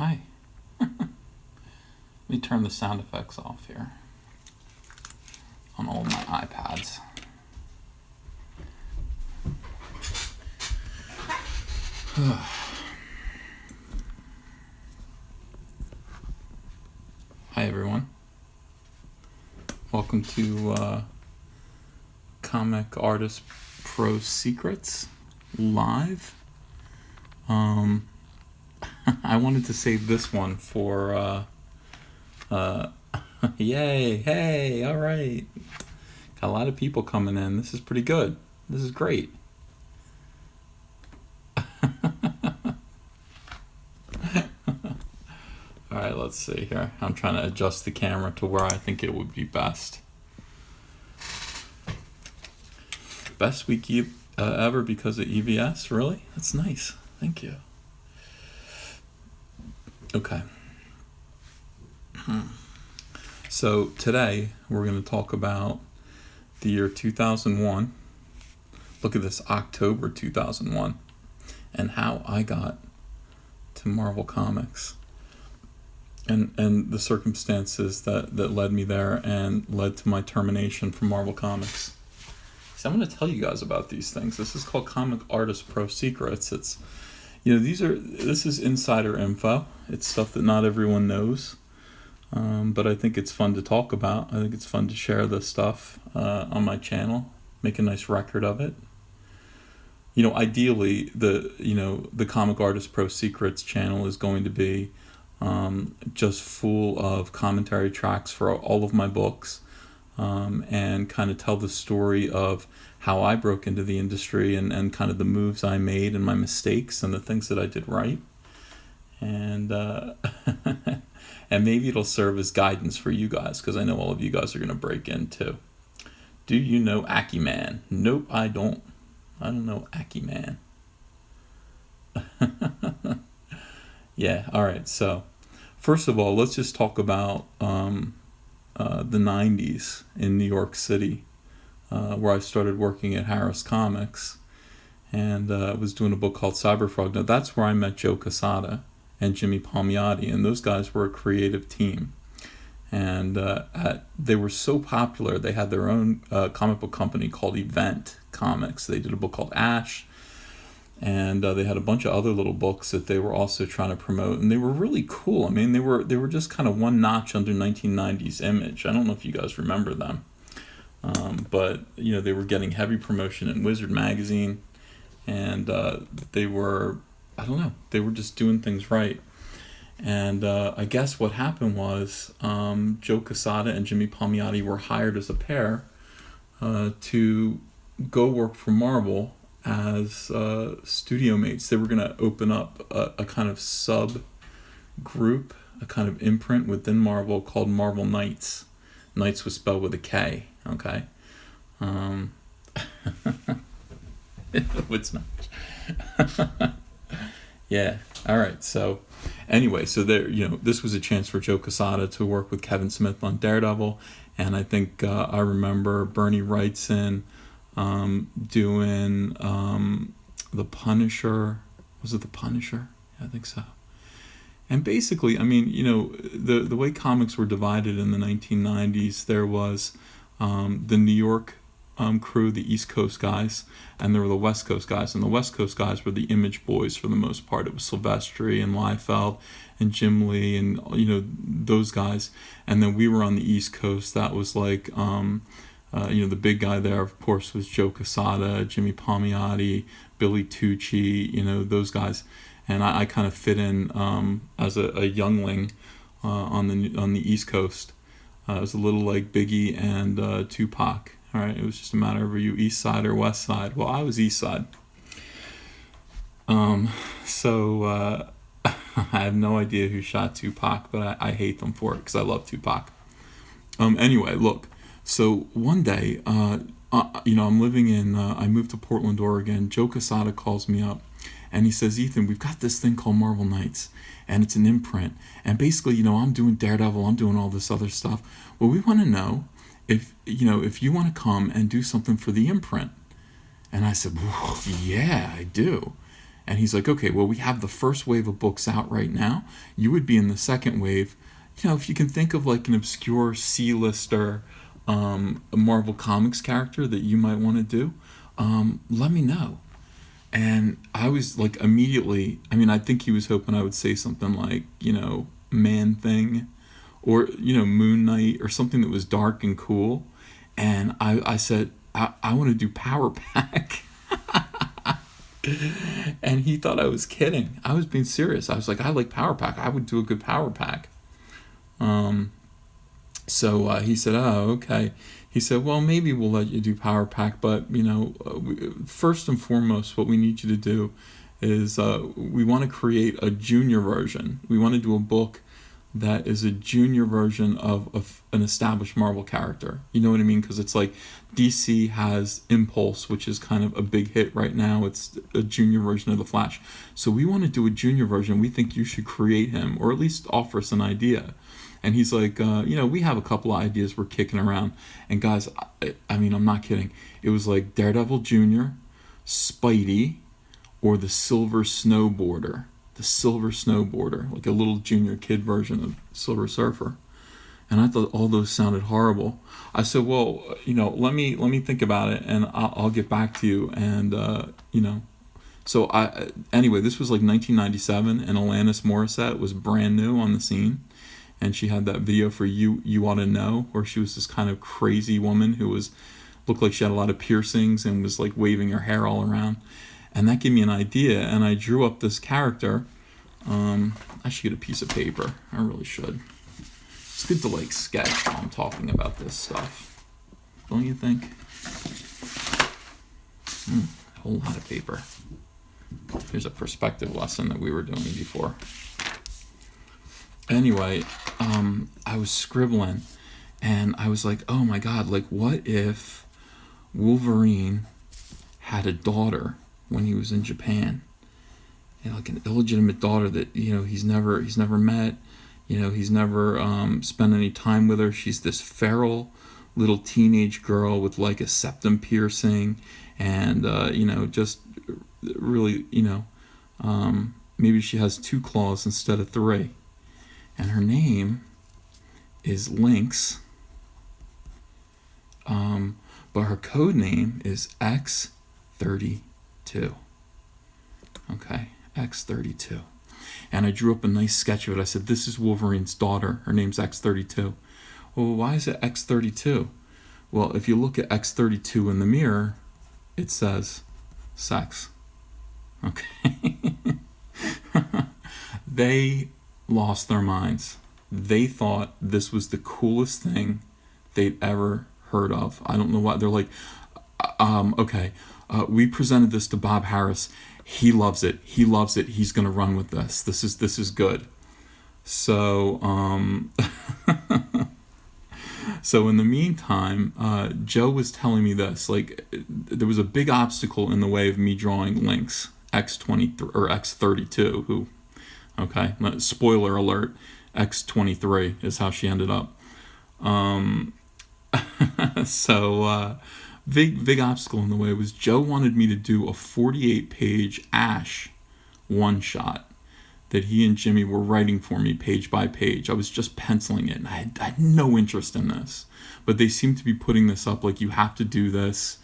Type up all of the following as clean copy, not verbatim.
hi. Let me turn the sound effects off here on all my iPads. Hi everyone. Welcome to Comic Artist Pro Secrets Live. I wanted to save this one for yay, hey, all right. Got a lot of people coming in. This is pretty good. This is great. All right, let's see here. I'm trying to adjust the camera to where I think it would be best. Best week ever because of EVS? Really? That's nice. Thank you. Okay. So today we're going to talk about the year 2001. Look at this, October 2001, and how I got to Marvel Comics. And the circumstances that led me there and led to my termination from Marvel Comics. So I'm going to tell you guys about these things. This is called Comic Artist Pro Secrets. It's, this is insider info. It's stuff that not everyone knows. But I think it's fun to talk about. I think it's fun to share this stuff on my channel, make a nice record of it. Ideally, the Comic Artist Pro Secrets channel is going to be just full of commentary tracks for all of my books, and kind of tell the story of how I broke into the industry and kind of the moves I made and my mistakes and the things that I did right. And and maybe it'll serve as guidance for you guys, because I know all of you guys are going to break in too. Do you know Akiman? Nope, I don't. I don't know Akiman. Yeah, all right. So, first of all, let's just talk about the 90s in New York City, where I started working at Harris Comics, and was doing a book called Cyberfrog. Now, that's where I met Joe Quesada and Jimmy Palmiotti, and those guys were a creative team. And they were so popular, they had their own comic book company called Event Comics. They did a book called Ash, and they had a bunch of other little books that they were also trying to promote, and they were really cool. I mean, they were just kind of one notch under 1990s Image. I don't know if you guys remember them, but they were getting heavy promotion in Wizard magazine, and they were, I don't know, they were just doing things right. And I guess what happened was Joe Quesada and Jimmy Palmiotti were hired as a pair to go work for Marvel as studio mates. They were going to open up a kind of sub group, a kind of imprint within Marvel called Marvel Knights. Knights was spelled with a K, okay? It's not. Yeah, all right, so anyway, so there, this was a chance for Joe Quesada to work with Kevin Smith on Daredevil, and I think I remember Bernie Wrightson doing The Punisher. Was it The Punisher? Yeah, I think so. And basically, I mean, the way comics were divided in the 1990s, there was the New York crew, the East Coast guys, and there were the West Coast guys. And the West Coast guys were the Image boys for the most part. It was Silvestri and Liefeld and Jim Lee and those guys. And then we were on the East Coast. That was like the big guy there, of course, was Joe Quesada, Jimmy Palmiotti, Billy Tucci, those guys. And I kind of fit in as a youngling on the East Coast. I was a little like Biggie and Tupac. All right, it was just a matter of, were you East Side or West Side? Well, I was East Side. So I have no idea who shot Tupac, but I hate them for it because I love Tupac. Anyway, look. So one day, I'm living in, I moved to Portland, Oregon. Joe Quesada calls me up, and he says, Ethan, we've got this thing called Marvel Knights, and it's an imprint. And basically, I'm doing Daredevil, I'm doing all this other stuff. Well, we want to know if you want to come and do something for the imprint. And I said, well, yeah, I do. And he's like, okay, well, we have the first wave of books out right now. You would be in the second wave. If you can think of like an obscure C-lister a Marvel Comics character that you might want to do, let me know. And I was like, immediately, I think he was hoping I would say something like, Man Thing, or, Moon Knight, or something that was dark and cool. And I said, I want to do Power Pack. And he thought I was kidding. I was being serious. I was like, I like Power Pack. I would do a good Power Pack. So he said, oh, okay. He said, well, maybe we'll let you do Power Pack, but, first and foremost, what we need you to do is we want to create a junior version. We want to do a book that is a junior version of an established Marvel character. You know what I mean? Because it's like DC has Impulse, which is kind of a big hit right now. It's a junior version of the Flash. So we want to do a junior version. We think you should create him, or at least offer us an idea. And he's like, we have a couple of ideas we're kicking around. And guys, I'm not kidding. It was like Daredevil Jr., Spidey, or the Silver Snowboarder. The Silver Snowboarder, like a little junior kid version of Silver Surfer. And I thought all those sounded horrible. I said, well, let me think about it, and I'll get back to you. And, So anyway, this was like 1997, and Alanis Morissette was brand new on the scene. And she had that video for You Ought to Know, where she was this kind of crazy woman who looked like she had a lot of piercings and was like waving her hair all around. And that gave me an idea, and I drew up this character. I should get a piece of paper. I really should. It's good to like sketch while I'm talking about this stuff. Don't you think? A whole lot of paper. Here's a perspective lesson that we were doing before. Anyway, I was scribbling, and I was like, oh my God, like what if Wolverine had a daughter when he was in Japan? Like an illegitimate daughter that, he's never met, he's never spent any time with her. She's this feral little teenage girl with like a septum piercing, and, just really, maybe she has 2 claws instead of 3. And her name is Lynx, but her code name is X32. Okay, X32. And I drew up a nice sketch of it. I said, this is Wolverine's daughter. Her name's X32. Well, why is it X32? Well, if you look at X32 in the mirror, it says sex. Okay. They lost their minds. They thought this was the coolest thing they'd ever heard of. I don't know why. They're like, we presented this to Bob Harris. He loves it. He's going to run with this. This is good. So, so in the meantime, Joe was telling me this, like, there was a big obstacle in the way of me drawing Lynx, X23 or X32, who, okay, spoiler alert, X23 is how she ended up. So big obstacle in the way was Joe wanted me to do a 48-page Ash one-shot that he and Jimmy were writing for me page by page. I was just penciling it, and I had no interest in this. But they seemed to be putting this up like, you have to do this.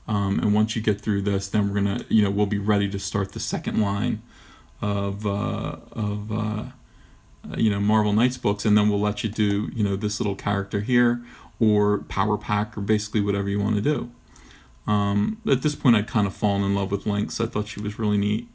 And once you get through this, then we're going to, we'll be ready to start the second line of Marvel Knights books, and then we'll let you do, this little character here, or Power Pack, or basically whatever you want to do. At this point, I'd kind of fallen in love with Lynx. I thought she was really neat,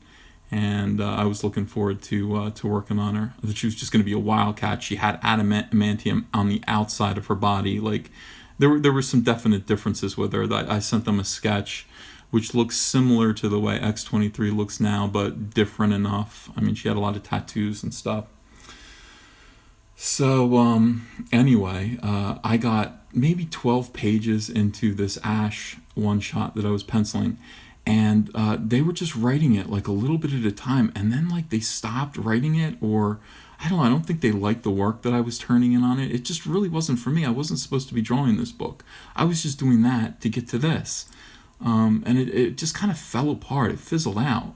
and I was looking forward to working on her. I thought she was just going to be a wildcat. She had adamantium on the outside of her body. Like, there were some definite differences with her. I sent them a sketch which looks similar to the way X23 looks now, but different enough. I mean, she had a lot of tattoos and stuff. So, anyway, I got maybe 12 pages into this Ash one-shot that I was penciling, and they were just writing it like a little bit at a time, and then like they stopped writing it, or I don't know, I don't think they liked the work that I was turning in on it. It just really wasn't for me. I wasn't supposed to be drawing this book. I was just doing that to get to this. And it just kind of fell apart. It fizzled out.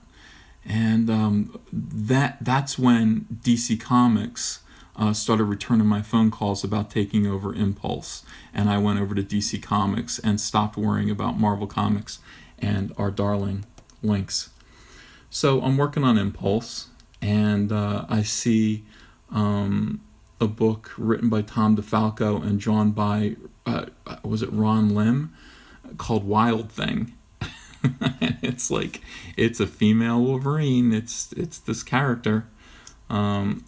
And that's when DC Comics started returning my phone calls about taking over Impulse. And I went over to DC Comics and stopped worrying about Marvel Comics and our darling Lynx. So I'm working on Impulse, and I see a book written by Tom DeFalco and drawn by, was it Ron Lim, called Wild Thing. It's like, it's a female Wolverine. It's this character, and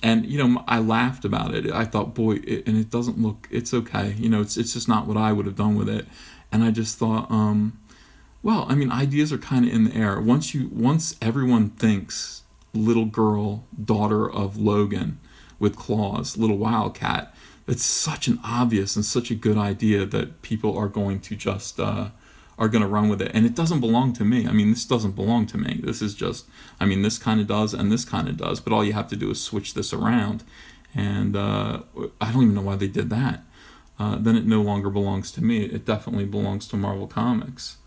I laughed about it. I thought, boy, and it doesn't look. It's okay. It's just not what I would have done with it. And I just thought, well, I mean, ideas are kind of in the air. Once everyone thinks little girl, daughter of Logan, with claws, little wildcat. It's such an obvious and such a good idea that people are going to just are going to run with it. And it doesn't belong to me. I mean, this doesn't belong to me. This is just, I mean, this kind of does and this kind of does. But all you have to do is switch this around. And I don't even know why they did that. Then it no longer belongs to me. It definitely belongs to Marvel Comics.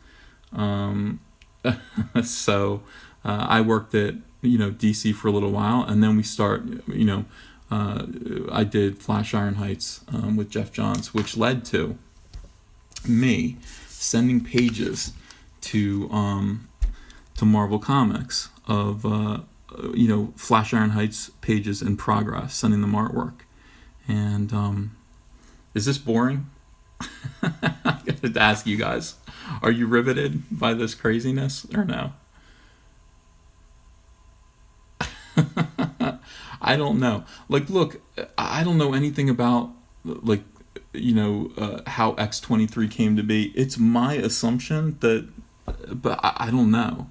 So I worked at DC for a little while, and then we start I did Flash Iron Heights with Jeff Johns, which led to me sending pages to Marvel Comics of Flash Iron Heights pages in progress, sending them artwork. And is this boring? I got to ask you guys, are you riveted by this craziness or no? I don't know. Like, look, I don't know anything about, like, how X-23 came to be. It's my assumption that, but I don't know.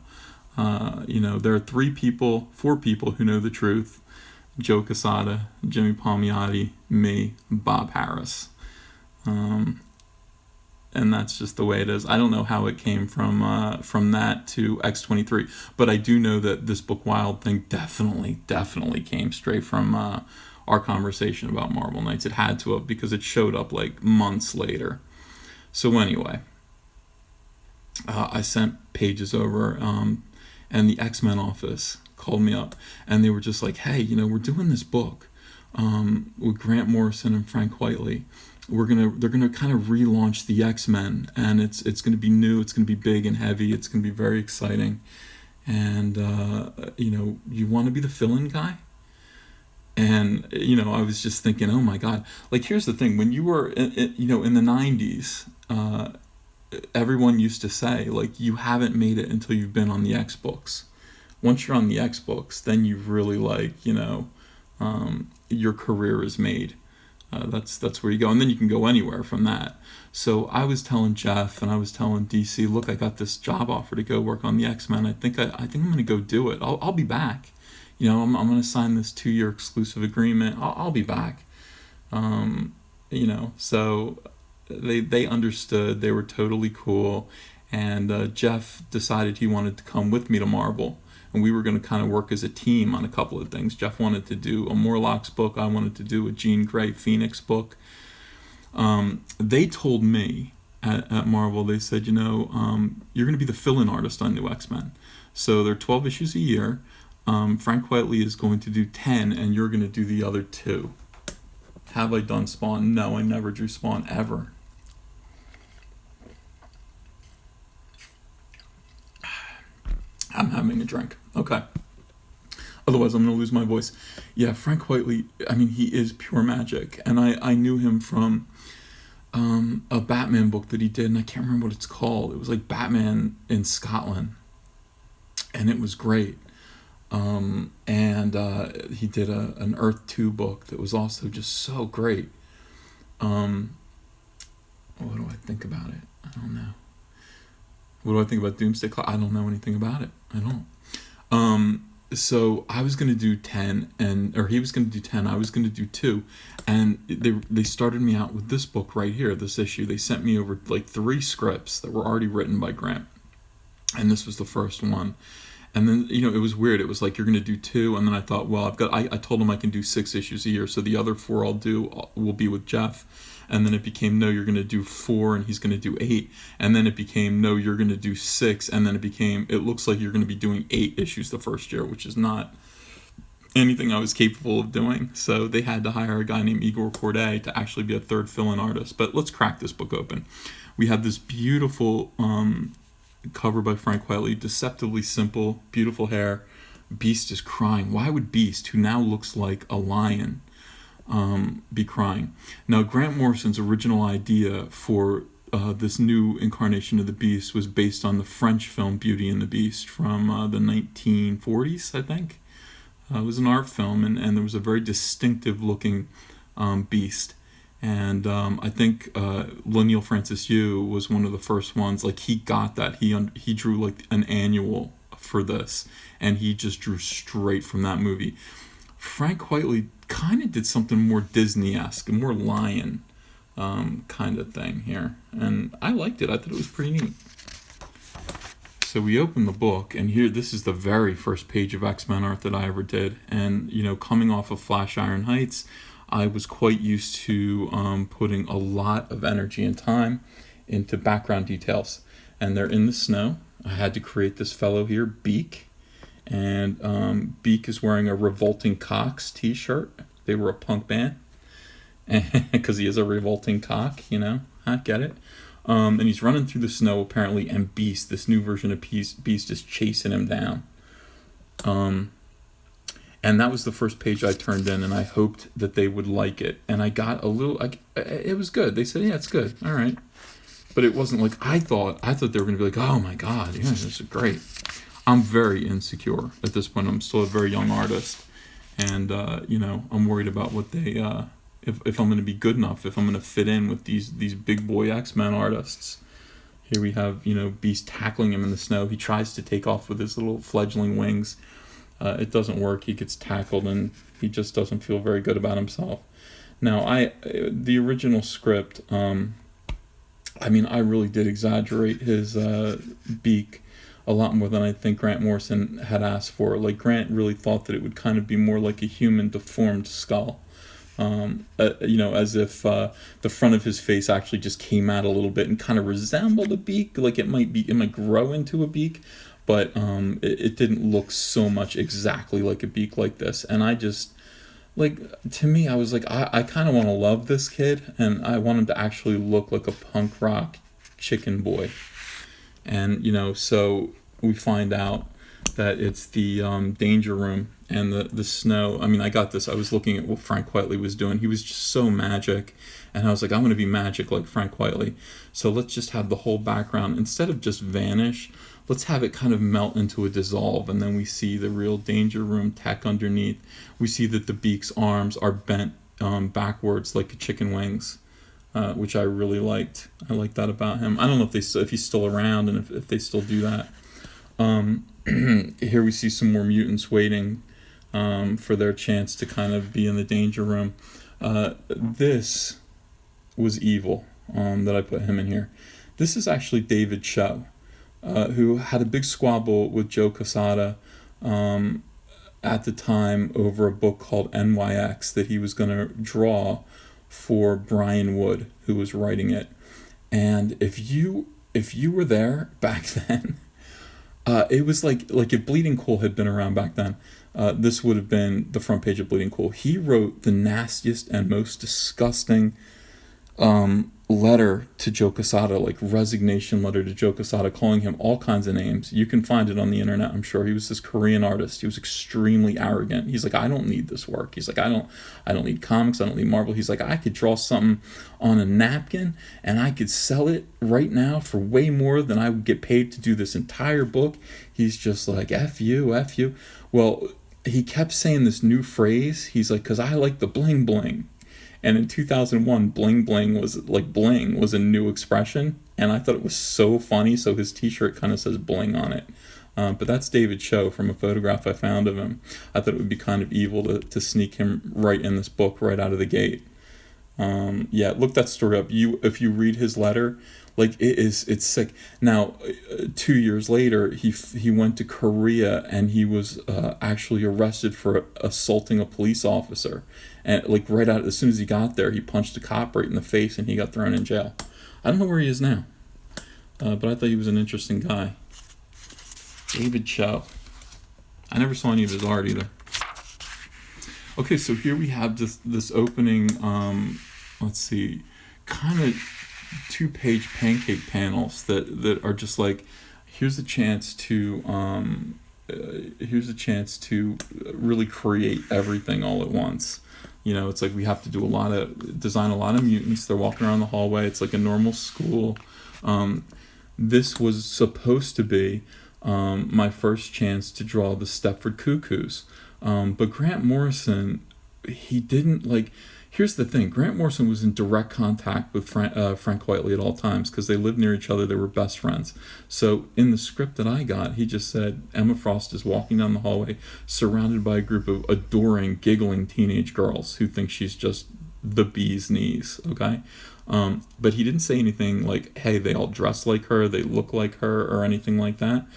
There are 4 people who know the truth. Joe Quesada, Jimmy Palmiotti, me, Bob Harris. And that's just the way it is. I don't know how it came from that to X-23, but I do know that this book Wild Thing definitely came straight from our conversation about Marvel Knights. It had to have, because it showed up like months later. So anyway, I sent pages over, and the X-Men office called me up, and they were just like, hey, we're doing this book with Grant Morrison and Frank Whiteley. They're gonna kind of relaunch the X-Men, and it's gonna be new. It's gonna be big and heavy. It's gonna be very exciting, and you want to be the fill-in guy. And I was just thinking, oh my God! Like, here's the thing: when you were in the '90s, everyone used to say, like, you haven't made it until you've been on the X books. Once you're on the X books, then you've really, like, your career is made. That's where you go, and then you can go anywhere from that. So I was telling Jeff and I was telling DC, look, I got this job offer to go work on the X-Men. I think I'm going to go do it. I'll be back. I'm going to sign this 2-year exclusive agreement. I'll be back. So they understood. They were totally cool, and Jeff decided he wanted to come with me to Marvel. And we were going to kind of work as a team on a couple of things. Jeff wanted to do a Morlocks book. I wanted to do a Jean Grey Phoenix book. They told me at Marvel, they said, you're going to be the fill-in artist on New X-Men. So they're 12 issues a year. Frank Whiteley is going to do 10, and you're going to do the other 2. Have I done Spawn? No, I never drew Spawn, ever. I'm having a drink. Okay. Otherwise, I'm going to lose my voice. Yeah, Frank Whiteley, I mean, he is pure magic. And I knew him from a Batman book that he did, and I can't remember what it's called. It was like Batman in Scotland. And it was great. And he did an Earth 2 book that was also just so great. What do I think about it? I don't know. What do I think about Doomsday Clock? I don't know anything about it. I don't. So I was going to do 10, or he was going to do 10. I was going to do 2. And they started me out with this book right here, this issue. They sent me over like 3 scripts that were already written by Grant. And this was the first one. And then, it was weird. It was like, you're going to do 2. And then I thought, well, I told him I can do 6 issues a year. So the other 4 will be with Jeff. And then it became, no, you're going to do 4 and he's going to do 8. And then it became, no, you're going to do 6. And then it looks like you're going to be doing 8 issues the first year, which is not anything I was capable of doing. So they had to hire a guy named Igor Corday to actually be a third fill-in artist. But let's crack this book open. We have this beautiful cover by Frank Whiteley, deceptively simple, beautiful hair. Beast is crying. Why would Beast, who now looks like a lion, be crying? Now, Grant Morrison's original idea for this new incarnation of the Beast was based on the French film Beauty and the Beast from the 1940s, I think. It was an art film, and there was a very distinctive looking beast. And I think Laniel Francis Yu was one of the first ones. Like, he got that. He drew like an annual for this, and he just drew straight from that movie. Frank Whiteley kind of did something more Disney-esque, more lion kind of thing here, and I liked it. I thought it was pretty neat. So we open the book, and here, this is the very first page of X-Men art that I ever did. And, coming off of Flash Iron Heights, I was quite used to putting a lot of energy and time into background details. And they're in the snow. I had to create this fellow here, Beak. And Beak is wearing a Revolting Cocks t-shirt. They were a punk band. Because he is a revolting cock, I get it. And he's running through the snow, apparently, and Beast, this new version of Beast, is chasing him down. And that was the first page I turned in, and I hoped that they would like it. And I got a little, it was good. They said, yeah, it's good. All right. But it wasn't like I thought they were going to be like, oh my God, yeah, this is great. I'm very insecure at this point. I'm still a very young artist. And, I'm worried about what they, if I'm going to be good enough, if I'm going to fit in with these big boy X-Men artists. Here we have, Beast tackling him in the snow. He tries to take off with his little fledgling wings. It doesn't work. He gets tackled, and he just doesn't feel very good about himself. Now, the original script, I really did exaggerate his beak a lot more than I think Grant Morrison had asked for. Like, Grant really thought that it would kind of be more like a human deformed skull. As if the front of his face actually just came out a little bit and kind of resembled a beak. Like, it might grow into a beak, but it didn't look so much exactly like a beak like this. And I just, like, to me, I was like, I kind of want to love this kid, and I want him to actually look like a punk rock chicken boy. And, so we find out that it's the danger room and the snow. I got this. I was looking at what Frank Whiteley was doing. He was just so magic. And I was like, I'm going to be magic like Frank Whiteley. So let's just have the whole background, instead of just vanish, let's have it kind of melt into a dissolve. And then we see the real danger room tech underneath. We see that the beak's arms are bent backwards like chicken wings. Which I really liked. I liked that about him. I don't know if he's still around and if they still do that. Here we see some more mutants waiting for their chance to kind of be in the danger room. This was evil that I put him in here. This is actually David Cho, who had a big squabble with Joe Quesada at the time over a book called NYX that he was going to draw for Brian Wood, who was writing it. And if you were there back then, it was like if Bleeding Cool had been around back then, this would have been the front page of Bleeding Cool. He wrote the nastiest and most disgusting letter to Joe Quesada, like resignation letter to Joe Quesada, calling him all kinds of names. You can find it on the internet, I'm sure. He was this Korean artist. He was extremely arrogant. He's like, I don't need this work. He's like, I don't need comics. I don't need Marvel. He's like, I could draw something on a napkin and I could sell it right now for way more than I would get paid to do this entire book. He's just like, F you, F you. Well, he kept saying this new phrase. He's like, because I like the bling bling. And in 2001, bling bling was a new expression, and I thought it was so funny. So his T-shirt kind of says bling on it. But that's David Cho from a photograph I found of him. I thought it would be kind of evil to sneak him right in this book right out of the gate. Yeah, look that story up. If you read his letter, like it's sick. Now, 2 years later, he went to Korea and he was actually arrested for assaulting a police officer, and like right out as soon as he got there, he punched a cop right in the face and he got thrown in jail. I don't know where he is now, but I thought he was an interesting guy. David Cho. I never saw any of his art either. Okay, so here we have this opening. Let's see, kind of 2-page pancake panels that are just like, here's a chance to really create everything all at once. It's like we have to design a lot of mutants. They're walking around the hallway. It's like a normal school. This was supposed to be my first chance to draw the Stepford Cuckoos. But Grant Morrison, he didn't like. Here's the thing: Grant Morrison was in direct contact with Frank Whiteley at all times because they lived near each other. They were best friends. So in the script that I got, he just said Emma Frost is walking down the hallway, surrounded by a group of adoring, giggling teenage girls who think she's just the bee's knees. Okay, but he didn't say anything like, "Hey, they all dress like her, they look like her," or anything like that.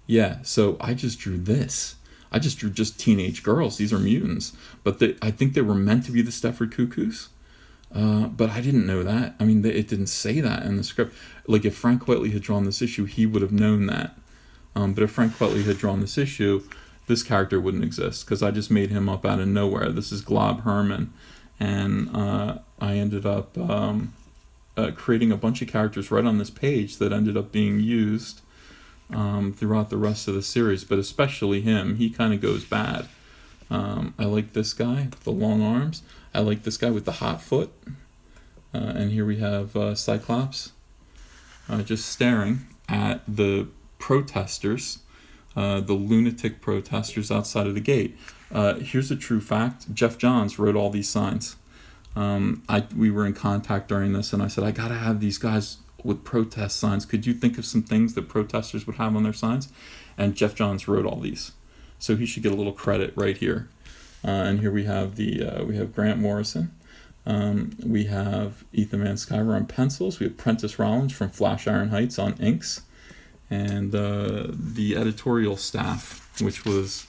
Yeah. So I just drew this. I just drew just teenage girls. These are mutants, but I think they were meant to be the Stepford Cuckoos. But I didn't know that. I mean, it didn't say that in the script. Like if Frank Whiteley had drawn this issue, he would have known that. But if Frank Whiteley had drawn this issue, this character wouldn't exist because I just made him up out of nowhere. This is Glob Herman, and I ended up creating a bunch of characters right on this page that ended up being used throughout the rest of the series, but especially him. He kind of goes bad. I like this guy with the long arms. I like this guy with the hot foot. And here we have Cyclops just staring at the protesters, the lunatic protesters outside of the gate. Here's a true fact. Jeff Johns wrote all these signs. We were in contact during this, and I said, I gotta have these guys with protest signs. Could you think of some things that protesters would have on their signs? And Jeff Johns wrote all these, so he should get a little credit right here. And here we have we have Grant Morrison. We have Ethan Van Sciver on pencils. We have Prentice Rollins from Flash Iron Heights on inks, and the editorial staff, which was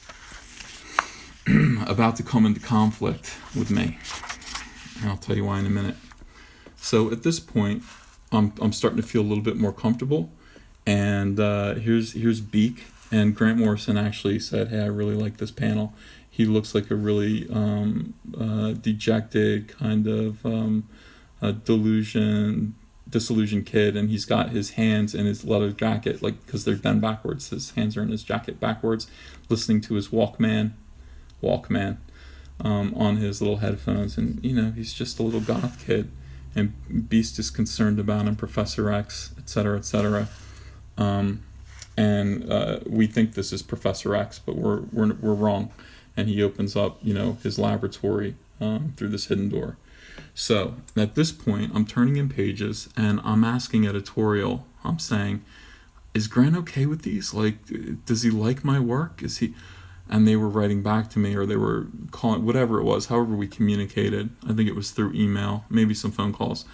about to come into conflict with me. And I'll tell you why in a minute. So at this point, I'm starting to feel a little bit more comfortable, and here's Beak, and Grant Morrison actually said, "Hey, I really like this panel. He looks like a really dejected kind of disillusioned kid, and he's got his hands in his leather jacket, like because they're done backwards. His hands are in his jacket backwards, listening to his Walkman, on his little headphones, and he's just a little goth kid." And Beast is concerned about him, Professor X, etc., etc. And we think this is Professor X, but we're wrong. And he opens up, his laboratory through this hidden door. So at this point, I'm turning in pages, and I'm asking editorial. I'm saying, "Is Grant okay with these? Like, does he like my work? Is he?" And they were writing back to me, or they were calling, whatever it was, however we communicated. I think it was through email, maybe some phone calls.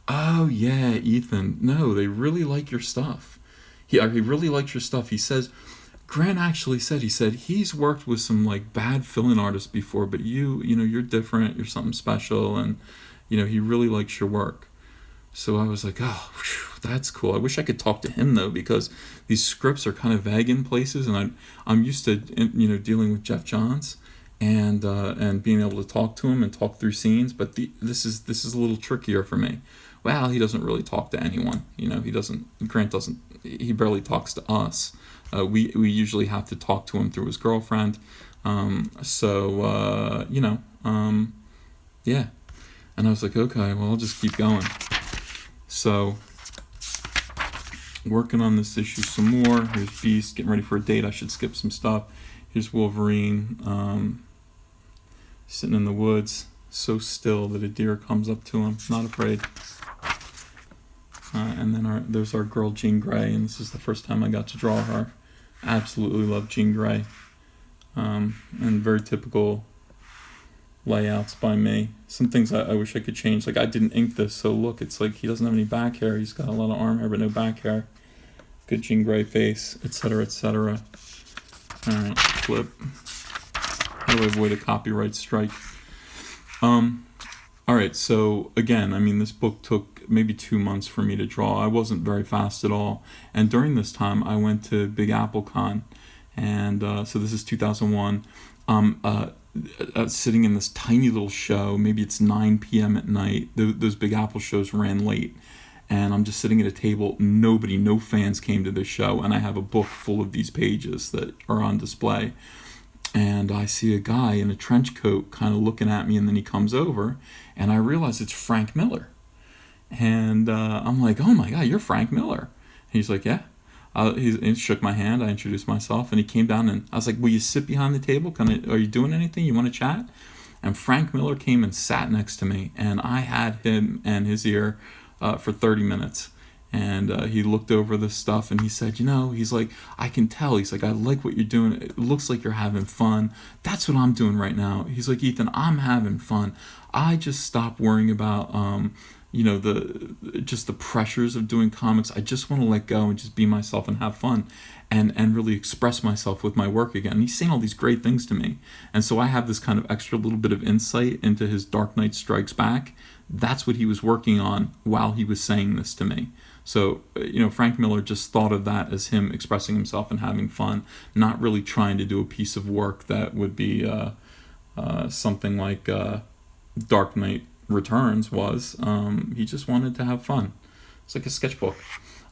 "Oh, yeah, Ethan, no, they really like your stuff. He really likes your stuff." He says, Grant actually said, he's worked with some like bad fill-in artists before, but you're different, you're something special, and, he really likes your work. So I was like, oh, whew, that's cool. I wish I could talk to him though, because these scripts are kind of vague in places, and I'm used to dealing with Jeff Johns and being able to talk to him and talk through scenes. But this is a little trickier for me. Well, he doesn't really talk to anyone. Grant doesn't. He barely talks to us. We usually have to talk to him through his girlfriend. Yeah. And I was like, okay, well, I'll just keep going. So, working on this issue some more. Here's Beast getting ready for a date. I should skip some stuff. Here's Wolverine sitting in the woods, so still that a deer comes up to him, not afraid. And then there's our girl Jean Grey, and this is the first time I got to draw her. Absolutely love Jean Grey. And very typical layouts by me. Some things I wish I could change. Like I didn't ink this, so look, it's like he doesn't have any back hair. He's got a lot of arm hair, but no back hair. Good Jean Grey face, etc., etc. All right, flip. How do I avoid a copyright strike? All right, so again, I mean, this book took maybe 2 months for me to draw. I wasn't very fast at all. And during this time, I went to Big Apple Con. And so this is 2001. Sitting in this tiny little show. Maybe it's 9 p.m. at night. Those Big Apple shows ran late. And I'm just sitting at a table. No fans came to this show. And I have a book full of these pages that are on display. And I see a guy in a trench coat kind of looking at me, and then he comes over, and I realize it's Frank Miller. And I'm like, oh my God, you're Frank Miller. And he's like, yeah. He shook my hand, I introduced myself, and he came down, and I was like, will you sit behind the table? Are you doing anything? You want to chat? And Frank Miller came and sat next to me, and I had him and his ear for 30 minutes. And he looked over this stuff, and he said, he's like, I can tell. He's like, I like what you're doing. It looks like you're having fun. That's what I'm doing right now. He's like, Ethan, I'm having fun. I just stopped worrying about, the pressures of doing comics. I just want to let go and just be myself and have fun and really express myself with my work again. And he's saying all these great things to me. And so I have this kind of extra little bit of insight into his Dark Knight Strikes Back. That's what he was working on while he was saying this to me. So, Frank Miller just thought of that as him expressing himself and having fun, not really trying to do a piece of work that would be something like Dark Knight Returns was. He just wanted to have fun. It's like a sketchbook.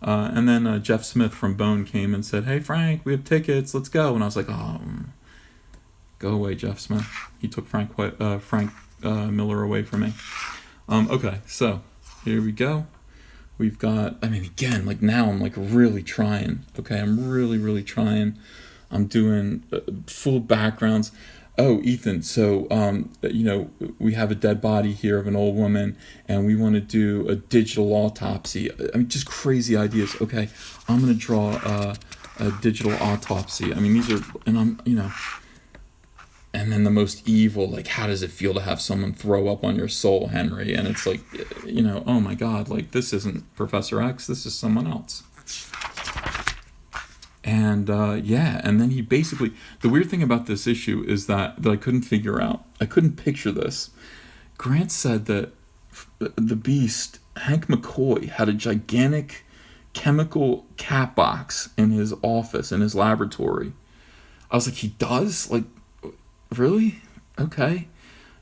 And then Jeff Smith from Bone came and said, hey, Frank, we have tickets. Let's go. And I was like, oh, go away, Jeff Smith. He took Frank Miller away from me. Okay, so here we go. We've got, again, like now I'm like really trying. Okay, I'm really trying. I'm doing full backgrounds. Oh, Ethan, so, we have a dead body here of an old woman, and we want to do a digital autopsy. Just crazy ideas. Okay, I'm going to draw a digital autopsy. These are, and and then the most evil, like, how does it feel to have someone throw up on your soul, Henry? And it's like, oh my God, like, this isn't Professor X, this is someone else. And, and then he basically, the weird thing about this issue is that I couldn't figure out, I couldn't picture this. Grant said that the Beast, Hank McCoy, had a gigantic chemical cat box in his office, in his laboratory. I was like, he does? Like, really? Okay.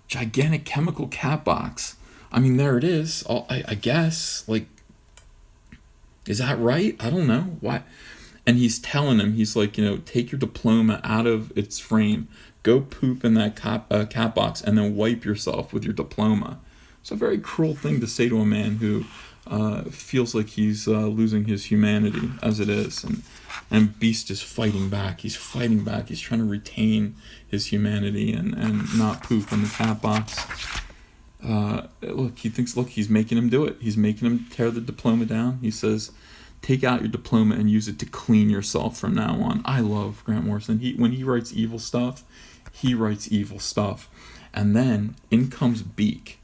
Gigantic chemical cat box. There it is. I guess. Like, is that right? I don't know. Why? And he's telling him, he's like, take your diploma out of its frame. Go poop in that cat box and then wipe yourself with your diploma. It's a very cruel thing to say to a man who feels like he's losing his humanity as it is. And Beast is fighting back. He's fighting back. He's trying to retain his humanity and not poop in the cat box. He's making him do it. He's making him tear the diploma down. He says, take out your diploma and use it to clean yourself from now on. I love Grant Morrison. When he writes evil stuff, he writes evil stuff. And then in comes Beak.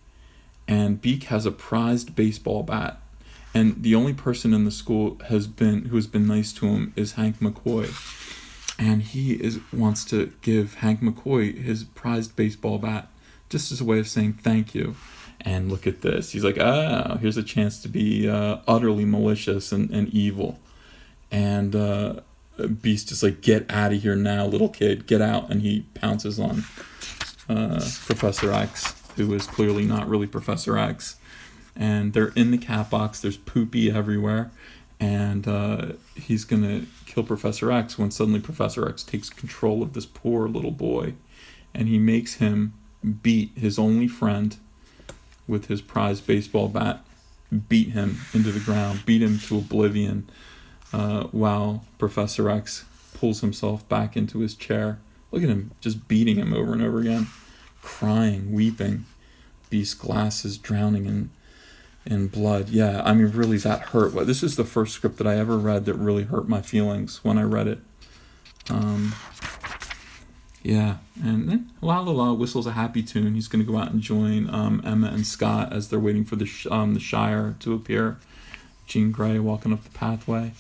And Beak has a prized baseball bat. And the only person in the school who has been nice to him is Hank McCoy. And he wants to give Hank McCoy his prized baseball bat just as a way of saying thank you. And look at this. He's like, here's a chance to be utterly malicious and evil. And Beast is like, get out of here now, little kid. Get out. And he pounces on Professor X, who is clearly not really Professor X. And they're in the cat box. There's poopy everywhere. And he's going to kill Professor X when suddenly Professor X takes control of this poor little boy. And he makes him beat his only friend with his prized baseball bat, beat him into the ground, beat him to oblivion, while Professor X pulls himself back into his chair. Look at him, just beating him over and over again, crying, weeping, Beast's glasses drowning in blood. Yeah, really that hurt. This is the first script that I ever read that really hurt my feelings when I read it. Yeah, and then La La La whistles a happy tune. He's going to go out and join Emma and Scott as they're waiting for the Shire to appear. Jean Grey walking up the pathway.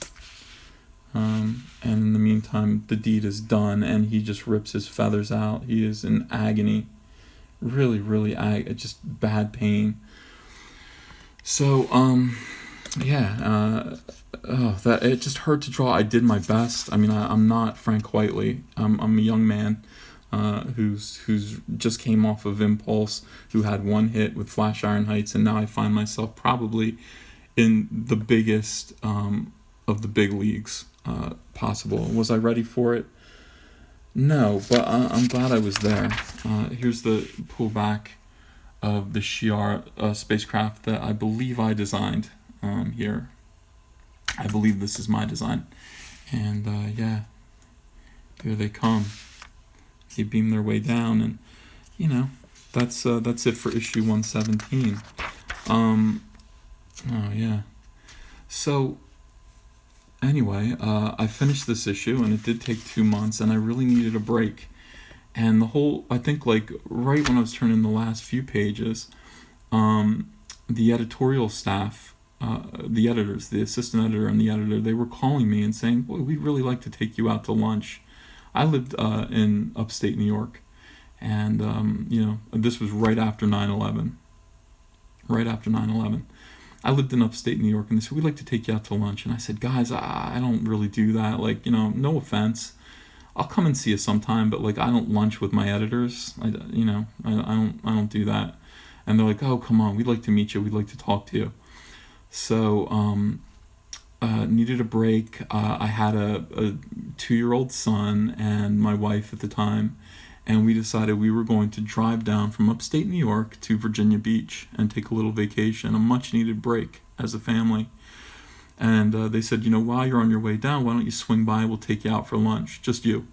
And in the meantime, the deed is done, and he just rips his feathers out. He is in agony, really, really just bad pain. So, yeah, that it just hurt to draw. I did my best. I mean, I'm not Frank Whiteley. I'm a young man who's just came off of Impulse, who had one hit with Flash Iron Heights, and now I find myself probably in the biggest of the big leagues possible. Was I ready for it? No, but I'm glad I was there. Here's the pullback of the Shi'ar spacecraft that I believe I designed here. I believe this is my design. And yeah, here they come. They beam their way down, and you know, that's it for issue 117. Oh yeah. So anyway, I finished this issue, and it did take 2 months, and I really needed a break. And I think like right when I was turning the last few pages, the editorial staff, the editors, the assistant editor and the editor, they were calling me and saying, "Boy, we'd really like to take you out to lunch." I lived in upstate New York, and this was right after 9/11. Right after 9/11. I lived in upstate New York, and they said, "We'd like to take you out to lunch." And I said, "Guys, I don't really do that. Like, no offense. I'll come and see you sometime, but like I don't lunch with my editors. I don't do that." And they're like, "Oh, come on, we'd like to meet you. We'd like to talk to you." So needed a break. I had a 2-year-old son and my wife at the time, and we decided we were going to drive down from upstate New York to Virginia Beach and take a little vacation, a much-needed break as a family. And they said, while you're on your way down, why don't you swing by? We'll take you out for lunch, just you.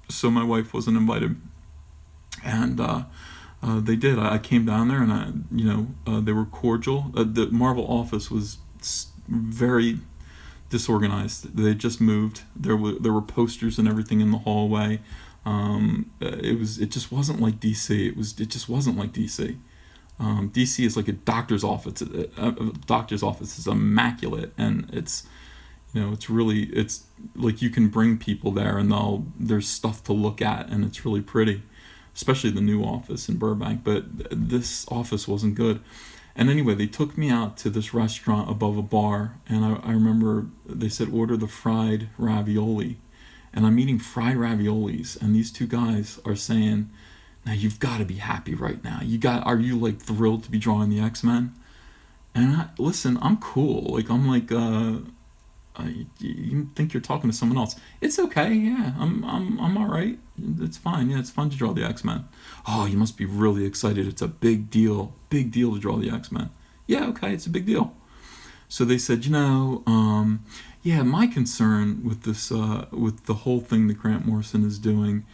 So my wife wasn't invited, and they did. I came down there, and they were cordial. The Marvel office was very disorganized. They just moved. There were posters and everything in the hallway. It just wasn't like DC. It just wasn't like DC. DC is like a doctor's office. A doctor's office is immaculate, and it's like you can bring people there, and there's stuff to look at, and it's really pretty, especially the new office in Burbank. But this office wasn't good. And anyway, they took me out to this restaurant above a bar, and I remember they said, "Order the fried ravioli." And I'm eating fried raviolis, and these two guys are saying, "Now you've got to be happy right now. Are you like thrilled to be drawing the X-Men?" And listen, I'm cool. Like I'm like, you think you're talking to someone else? It's okay. Yeah, I'm all right. It's fine. Yeah, it's fun to draw the X-Men. "Oh, you must be really excited. It's a big deal to draw the X-Men." "Yeah, okay, it's a big deal." So they said, yeah, my concern with this, with the whole thing that Grant Morrison is doing,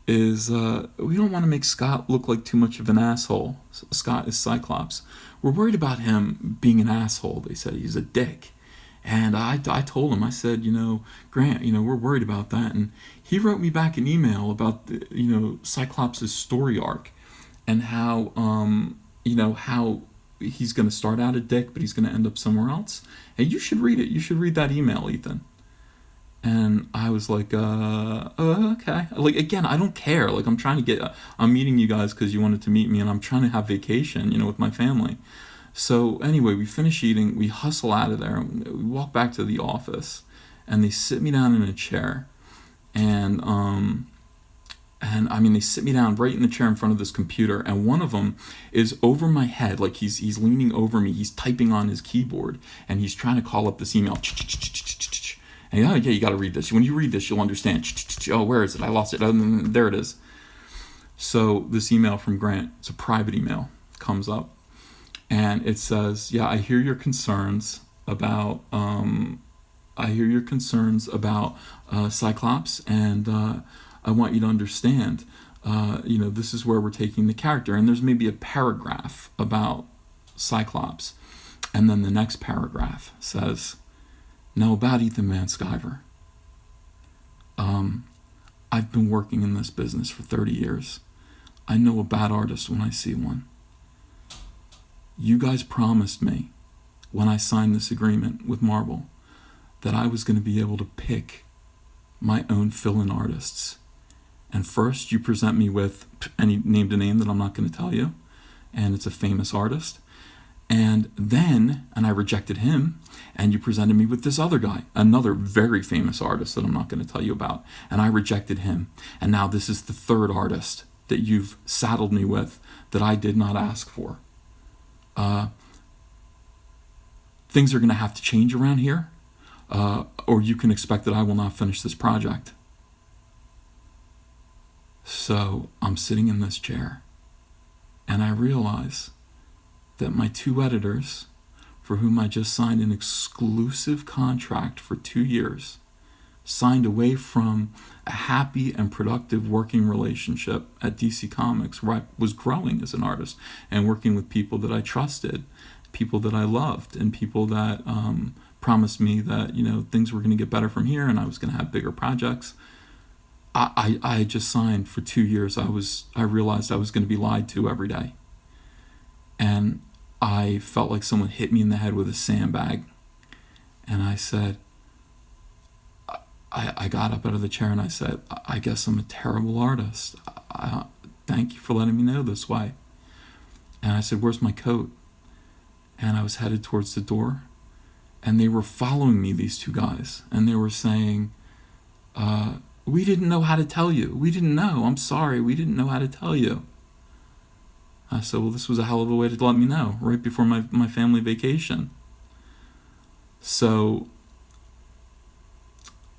is we don't want to make Scott look like too much of an asshole. Scott is Cyclops. We're worried about him being an asshole. They said he's a dick. And I told him, I said, Grant, we're worried about that. And he wrote me back an email about Cyclops' story arc, and how how he's going to start out a dick, but he's going to end up somewhere else. And you should read it. You should read that email, Ethan. And I was like, okay. Like, again, I don't care. Like, I'm meeting you guys because you wanted to meet me, and I'm trying to have vacation, with my family. So anyway, we finish eating, we hustle out of there, and we walk back to the office, and they sit me down in a chair, and they sit me down right in the chair in front of this computer, and one of them is over my head, like he's leaning over me, he's typing on his keyboard, and he's trying to call up this email. And yeah, you got to read this. When you read this, you'll understand. Oh, where is it? I lost it. There it is. So this email from Grant, it's a private email, comes up, and it says, "Yeah, I hear your concerns about Cyclops, and I want you to understand, this is where we're taking the character." And there's maybe a paragraph about Cyclops, and then the next paragraph says, "Now about Ethan Van Sciver. I've been working in this business for 30 years. I know a bad artist when I see one. You guys promised me when I signed this agreement with Marvel that I was going to be able to pick my own fill-in artists. And first you present me with, and he named a name that I'm not going to tell you, and it's a famous artist. And I rejected him, and you presented me with this other guy, another very famous artist that I'm not going to tell you about, and I rejected him. And now this is the third artist that you've saddled me with that I did not ask for. Things are going to have to change around here, or you can expect that I will not finish this project. So I'm sitting in this chair, and I realize that my two editors, for whom I just signed an exclusive contract for 2 years, signed away from a happy and productive working relationship at DC Comics, where I was growing as an artist and working with people that I trusted, people that I loved, and people that promised me that, you know, things were going to get better from here and I was going to have bigger projects. I just signed for 2 years. I realized I was going to be lied to every day. And I felt like someone hit me in the head with a sandbag. And I said, I got up out of the chair and I said, I guess I'm a terrible artist. Thank you for letting me know this way. And I said, where's my coat? And I was headed towards the door. And they were following me, these two guys. And they were saying, we didn't know how to tell you. We didn't know. I'm sorry. We didn't know how to tell you. I said, well, this was a hell of a way to let me know right before my family vacation. So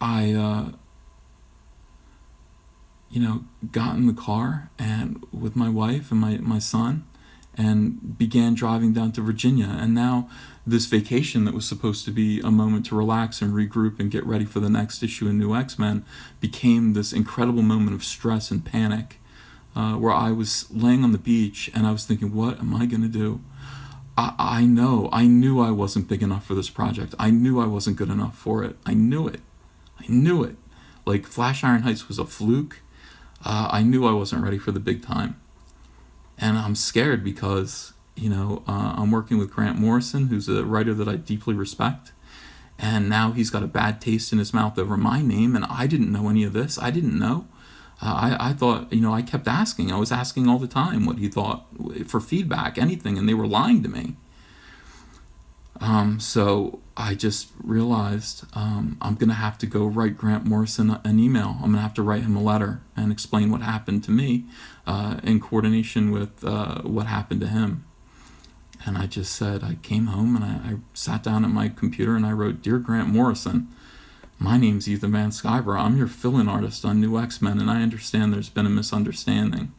I, got in the car and with my wife and my son and began driving down to Virginia. And now this vacation that was supposed to be a moment to relax and regroup and get ready for the next issue of New X-Men became this incredible moment of stress and panic, where I was laying on the beach and I was thinking, what am I going to do? I knew I wasn't big enough for this project. I knew I wasn't good enough for it. I knew it. Like Flash Iron Heights was a fluke. I knew I wasn't ready for the big time. And I'm scared because, I'm working with Grant Morrison, who's a writer that I deeply respect. And now he's got a bad taste in his mouth over my name, and I didn't know any of this. I didn't know. I thought, I kept asking. I was asking all the time what he thought for feedback, anything, and they were lying to me. So I just realized I'm going to have to go write Grant Morrison an email. I'm going to have to write him a letter and explain what happened to me in coordination with what happened to him. And I just said, I came home and I sat down at my computer and I wrote, Dear Grant Morrison, my name's Ethan Van Sciver. I'm your fill-in artist on New X-Men, and I understand there's been a misunderstanding.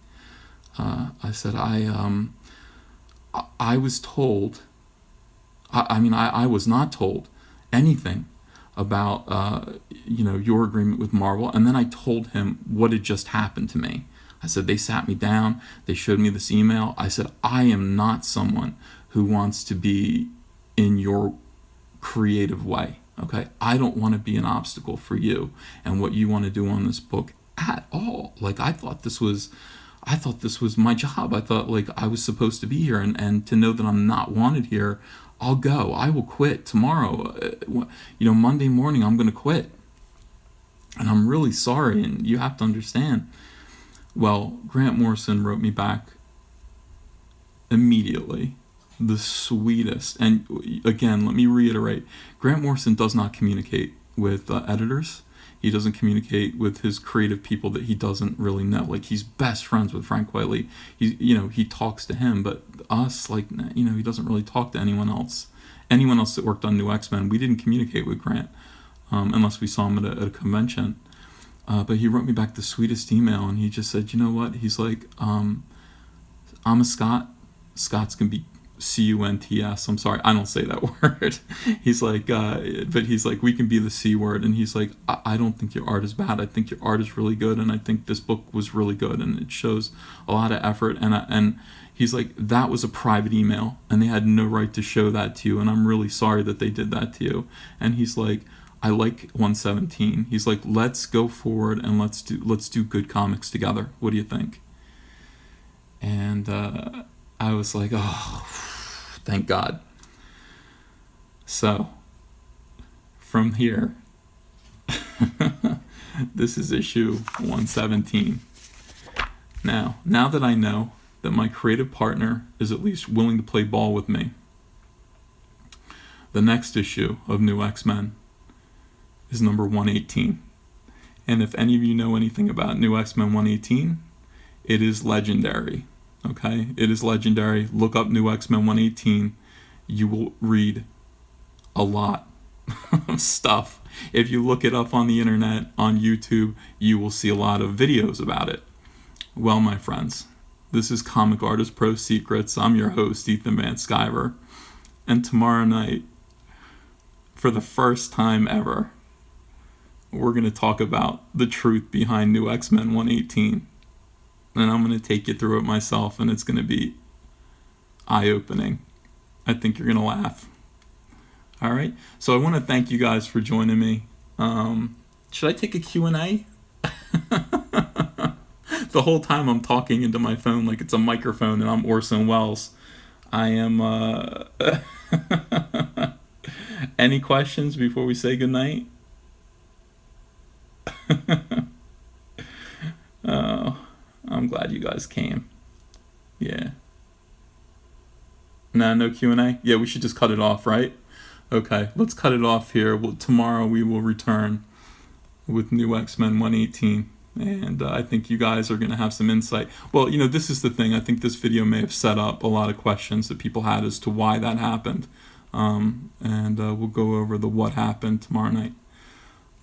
I said, I was told, I was not told anything about, your agreement with Marvel. And then I told him what had just happened to me. I said, they sat me down, they showed me this email. I said, I am not someone who wants to be in your creative way. Okay, I don't want to be an obstacle for you and what you want to do on this book at all. Like I thought this was my job. I thought like I was supposed to be here, and to know that I'm not wanted here, I'll go. I will quit tomorrow. Monday morning I'm going to quit, and I'm really sorry. And you have to understand. Well, Grant Morrison wrote me back immediately. The sweetest. And again, let me reiterate, Grant Morrison does not communicate with editors. He doesn't communicate with his creative people that he doesn't really know. Like, he's best friends with Frank Whiteley. He talks to him, but us, he doesn't really talk to anyone else. Anyone else that worked on New X-Men, we didn't communicate with Grant unless we saw him at a convention. But he wrote me back the sweetest email, and he just said, you know what? He's like, I'm a Scot. Scots can be C-U-N-T-S. I'm sorry, I don't say that word. He's like, but he's like, we can be the C word. And he's like, I don't think your art is bad. I think your art is really good. And I think this book was really good. And it shows a lot of effort. And he's like, that was a private email. And they had no right to show that to you. And I'm really sorry that they did that to you. And he's like, I like 117. He's like, let's go forward and let's do good comics together. What do you think? And I was like, oh, thank God. So from here, this is issue 117. Now that I know that my creative partner is at least willing to play ball with me, the next issue of New X-Men is number 118. And if any of you know anything about New X-Men 118, it is legendary. Okay? It is legendary. Look up New X-Men 118. You will read a lot of stuff. If you look it up on the internet, on YouTube, you will see a lot of videos about it. Well, my friends, this is Comic Artist Pro Secrets. I'm your host, Ethan Van Sciver. And tomorrow night, for the first time ever, we're going to talk about the truth behind New X-Men 118. And I'm going to take you through it myself, and it's going to be eye-opening. I think you're going to laugh. All right? So I want to thank you guys for joining me. Should I take a Q&A? The whole time I'm talking into my phone like it's a microphone and I'm Orson Welles. I am... Any questions before we say goodnight? Oh, I'm glad you guys came. Yeah. No Q&A? Yeah, we should just cut it off, right? Okay, let's cut it off here. Tomorrow we will return with New X-Men 118. And I think you guys are going to have some insight. Well, this is the thing. I think this video may have set up a lot of questions that people had as to why that happened. And we'll go over the what happened tomorrow night.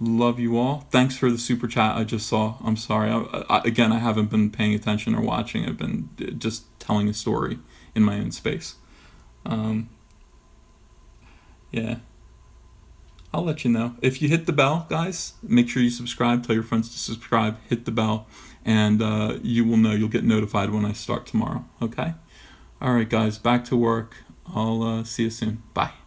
Love you all. Thanks for the super chat I just saw. I'm sorry. Again, I haven't been paying attention or watching. I've been just telling a story in my own space. Yeah. I'll let you know. If you hit the bell, guys, make sure you subscribe. Tell your friends to subscribe. Hit the bell. And you will know. You'll get notified when I start tomorrow. Okay? All right, guys. Back to work. I'll see you soon. Bye.